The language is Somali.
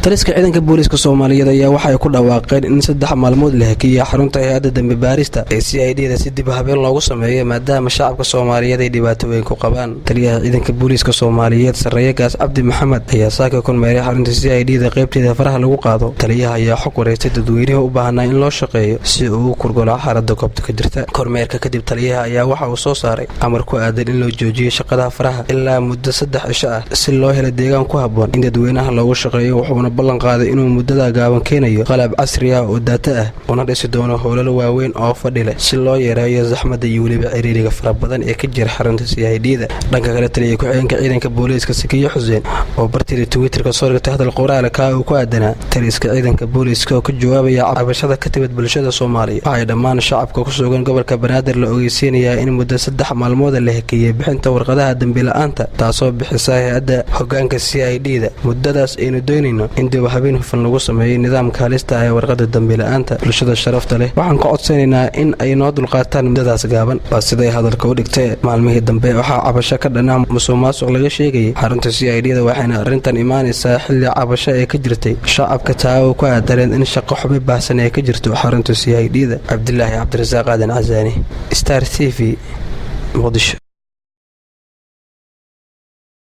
taliska ciidanka booliiska Soomaaliyeed ayaa waxay ku dhawaaqeen in 3 maalmood la hakiyay xarunta hay'adda dambi baarista ee CID-da si dib habeen loogu sameeyo maadaama shacabka Soomaaliyeed ay dhibaato weyn ku qabaan. Taliyaha ciidanka booliiska Soomaaliyeed Sarreeyagaas Cabdi Maxamed ayaa saaka ku meeray xarunta CID-da qaybteeda faraha lagu qaado. Taliyaha ayaa xog wareystay dadweynaha u baahnaa in loo shaqeeyo si uu u kurgalo xaaladda goobta ka jirta. Kormeerka kadib taliyaha ayaa waxa uu soo saaray amar ku aadan in loo joojiyo shaqada faraha ilaa muddo 3 cisho ah si loo helo deegaan ku habboon in dadweynaha loogu shaqeeyo. Wuxuuna ballan qaaday inuu muddada gaaban keenayo qalab casri ah oo data ah una dhisi doono howlal waaweyn oo fadhi leh si loo yareeyo zaxmadda iyo weliba ciriiriga fara badan ee ka jira xarunta CID-da. Dhanka kale taliyaha ku-xigeenka ciidanka booliiska Sakiyo Xuseen oo bartay Twitter-ka soo dhigtay hadal qoraal ka uu ku aadanaa taliska ciidanka booliiska oo ka jawaabaya cabashada ka timid bulshada Soomaaliyeed. Waxay dhammaan shacabka ku sugan gobolka Banaadir la ogeysiinayaa in muddo 3 maalmood la hakiyay bixinta warqadaha dambi la'aanta taasoo bixisa hay'adda hoggaanka CID-da. muddadaas aynu doonayno in dib habeen hufan lagu sameeyo nidaamka halista ah ee warqada dambi la'aanta. Bulshada sharafta leh waxaan ka codsanaynaa in ay noo dulqaataan muddadaas gaaban. Waa siday hadalka u dhigtay. Maalmihii dambe waxaa cabasho ka dhanaa musuqmaasuq laga sheegay xarunta CID-da waxayna arrintan imaanaysaa xilli cabasho ee ka jirtay shacabka taawo ku aadaneen in shaqo xumi baahsan ay ka jirto xarunta CID-da. Cabdilaahi Cabdirasaaq Aadan Casaani, Star TV, Muqdisho.